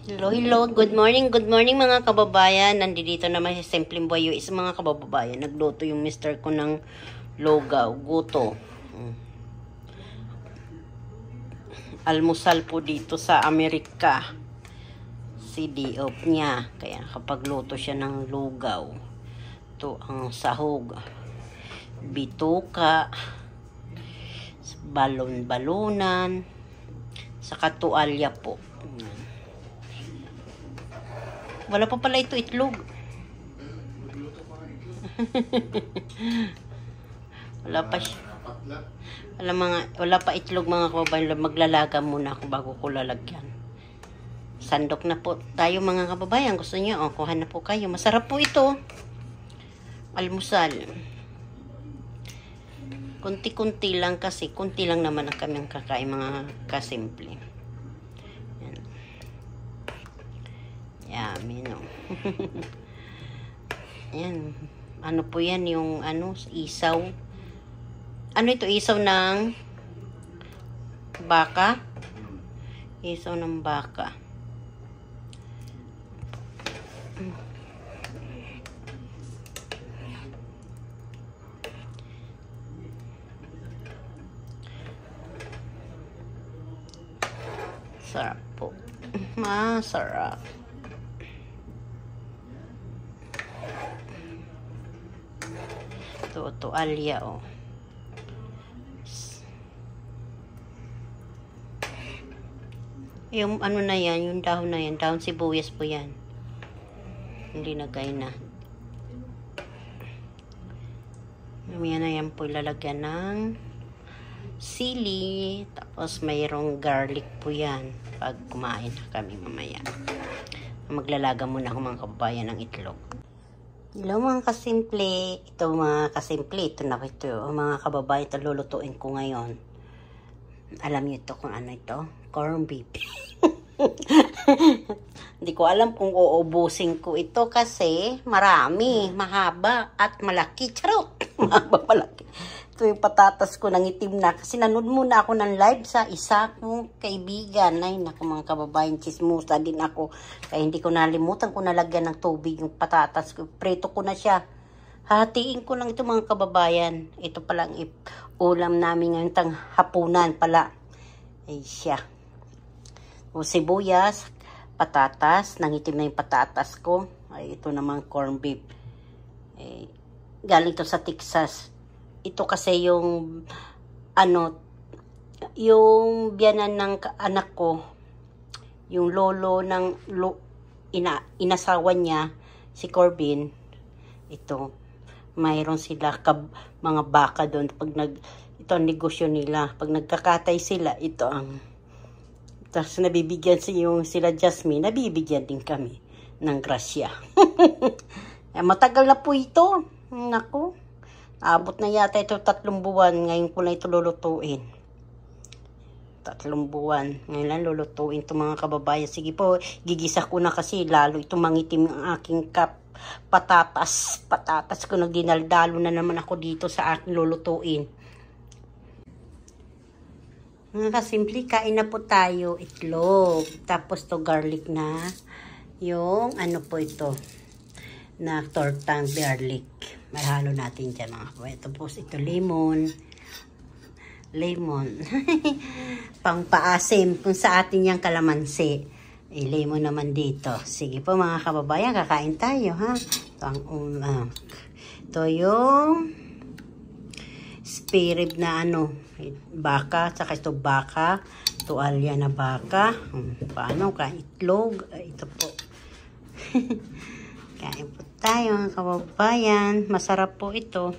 Hello, good morning mga kababayan. Nandito naman si Simpleng Boyo is mga kababayan. Nagluto yung mister ko ng lugaw, guto. Almusal po dito sa Amerika. CD off niya. Kaya kapag luto siya ng lugaw. Ito ang sahog. Bituka. Balon-balunan. Saka tuwalya po. Wala pa pala ito itlog. Wala pa siya. Wala pa itlog mga kababayan. Maglalaga muna ako bago ko lalagyan. Sandok na po tayo mga kababayan. Gusto niyo? O, kuha na po kayo. Masarap po ito. Almusal. Kunti-kunti lang kasi. Kunti lang naman ang kaming kakain mga kasimple. Yummy, no? Ayan. Ano po yan? Yung isaw. Ano ito? Isaw ng baka? Isaw ng baka. Sarap po. Masarap. Ito, tuwalya, oh. Yung ano na yan, yung dahon na yan, dahon sibuyas po yan. Hindi nagay na. Mamaya na yan po ilalagyan ng sili. Tapos mayroong garlic po yan. Pag kumain na kami mamaya. Maglalaga muna ako mga kababayan ng itlog. Hello mga kasimple. Ito mga kasimple. Ito na ito. Mga kababayan, ito lulutuin ko ngayon. Alam niyo ito kung ano ito? Corn beef. Hindi ko alam kung uubusin ko ito kasi marami, mahaba at malaki. Charot! Mahaba, malaki. Ito yung patatas ko ng itim na. Kasi nanood muna ako ng live sa isa kong kaibigan. Ay, naku mga kababayan, chismusa din ako. Kaya hindi ko nalimutan kung nalagyan ng tubig yung patatas ko. Preto ko na siya. Hatiin ko lang ito mga kababayan. Ito palang ulam namin ngayon tang hapunan pala. Ay siya. O sibuyas, patatas. Nangitim na yung patatas ko. Ay, ito naman corn beef. Galing to sa Texas. Ito kasi yung yung biyanan ng anak ko, yung lolo ng inasawa niya, si Corbin, ito, mayroon sila mga baka doon. Ito ang negosyo nila. Pag nagkakatay sila, ito ang, tapos nabibigyan sila Jasmine, nabibigyan din kami ng grasya. Matagal na po ito. Naku. Abot na yata ito 3 buwan. Ngayon ko na ito lulutuin. 3 buwan. Ngayon lang lulutuin ito mga kababayan. Sige po, gigisa ko na kasi lalo ito mangitim ang aking patatas. Patatas ko nagdinaldalo na naman ako dito sa aking lulutuin. Mga kasimple, kain na po tayo. Itlog. Tapos to garlic na. Yung ano po ito. Na tortang garlic. May halo natin dyan mga kababayan. Tapos ito lemon. Lemon. Pangpaasim. Kung sa atin yung kalamansi. Lemon naman dito. Sige po mga kababayan. Kakain tayo ha. Ito yung spare rib na baka. Saka ito baka. Tuwalya na baka. Paano? Kain itlog. Ito po. Kain po tayo mga kababayan. Masarap po ito.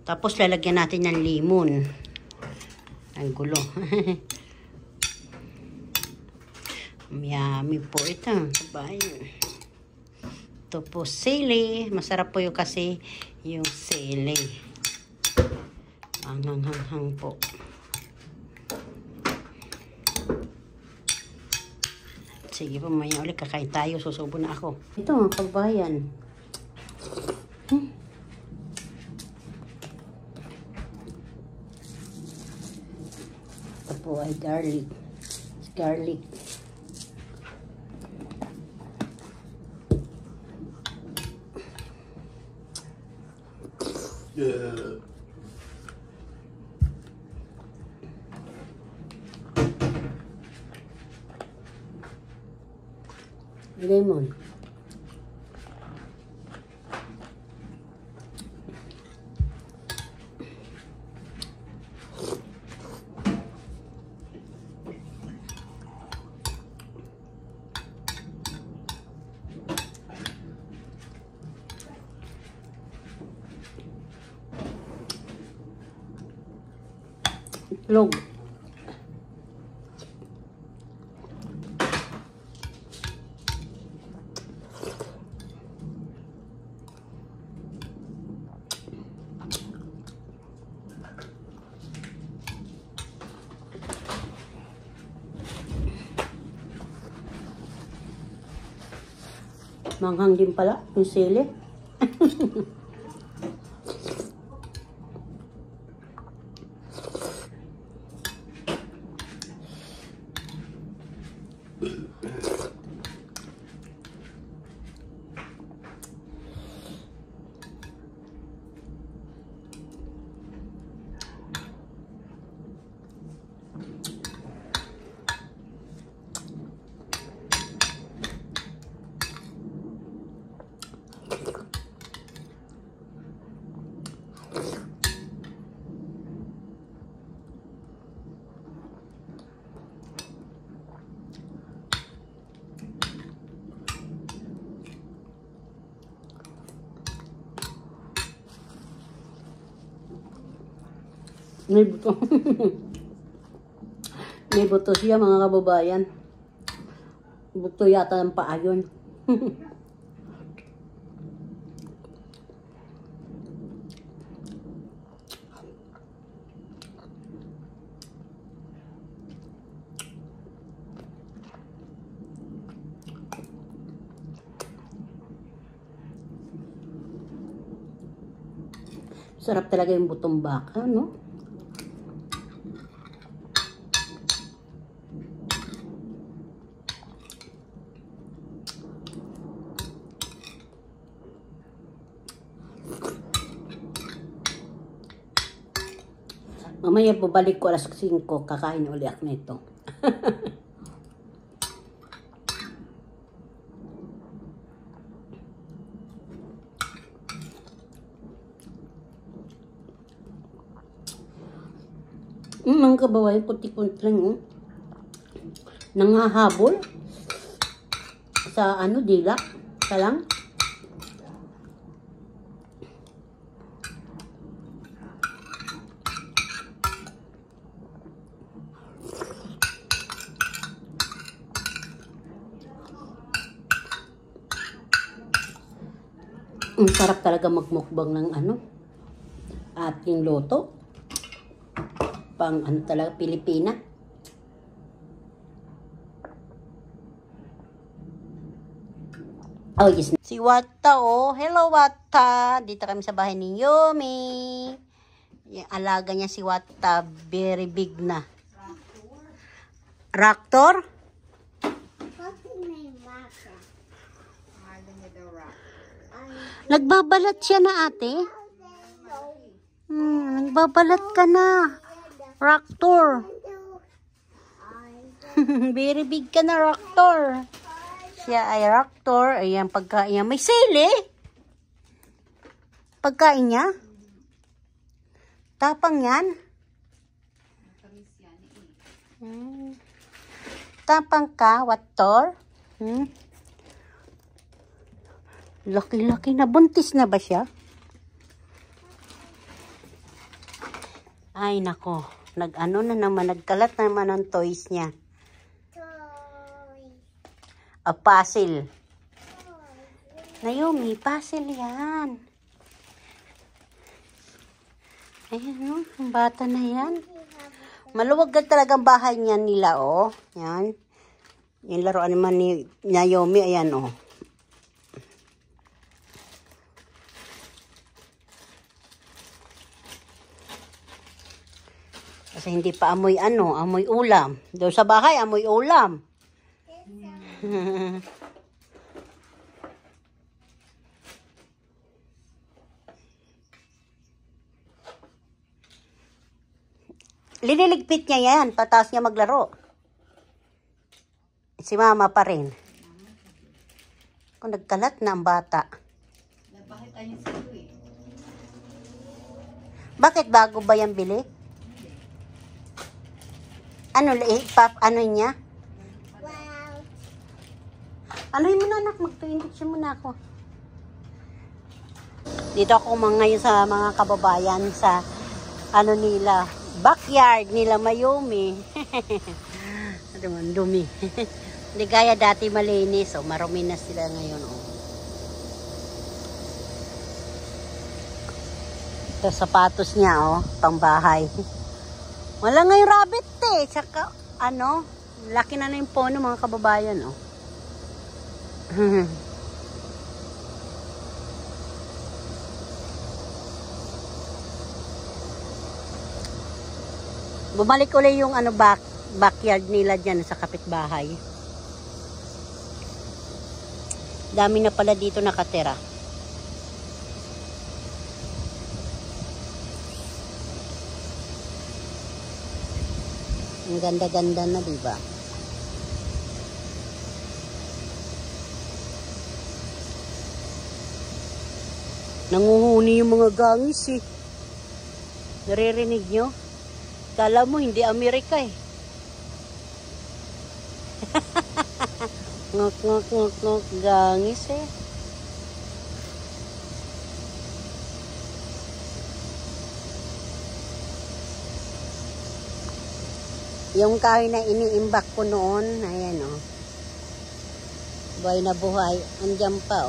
Tapos lalagyan natin ng limon. Ang gulo. Yummy po ito. Kabayan. Ito po sili. Masarap po yung kasi yung sili. Hanghang po. Sige po, maya ulit kakain tayo. Susubo na ako. Ito mga kababayan. Ito po ay garlic. Garlic. Lemon. Itlog. Manghang din pala yung sili. May buto. May buto siya mga kababayan. Buto yata ng paa yun. Sarap talaga yung butong baka, no? Mamaya babalik ko alas 5, kakain ulit ako nito. Mga kababayan, kunti-kunti lang, oh. Nangahabol sa dila. Sa lang. Ang sarap talaga magmukbang ng ating loto. Pang talaga Pilipina. Oh, yes. Si Wata, oh. Hello, Wata. Dito kami sa bahay ni Yomi. Yung alaga niya si Wata, very big na. Raptor? Nagbabalat siya na, ate. Nagbabalat ka na. Raptor. Very big ka na, Raptor. Siya ay Raptor. Ayan, pagkain niya. May sili. Pagkain niya. Tapang yan. Tapang ka, Raptor. Laki-laki na. Buntis na ba siya? Ay, nako. Na naman. Nagkalat naman ang toys niya. A puzzle. Naomi, puzzle yan. Ayan, no? Ang bata na yan. Maluwag ka talagang bahay niya nila, oh. Yan. Yung laruan naman ni Naomi, ayan, oh. Kasi hindi pa amoy amoy ulam. Doon sa bahay, amoy ulam. Liniligpit niya yan. Pataas niya maglaro. Si mama pa rin. Kung nagkalat na ang bata. Bakit bago ba yan bili? Ano niya? Wow. Ano yun mo na anak? Magto-injection muna ako. Dito ako ngayon sa mga kababayan sa ano nila, backyard nila Mayumi. Ano man, dumi. Hindi gaya dati malinis. Marumi na sila ngayon. Ito sapatos niya, pangbahay. Wala nga yung rabbit Tsaka, laki na yung pono mga kababayan, Bumalik ulit yung backyard nila dyan sa kapitbahay. Dami na pala dito nakatira. Ang ganda-ganda na, diba? Nanguhuni yung mga gangis Naririnig nyo? Kala mo hindi Amerika Ngok, ngok, ngok, ngok. Gangis Yung kahoy na iniimbak ko noon, ayan buhay na buhay, andyan pa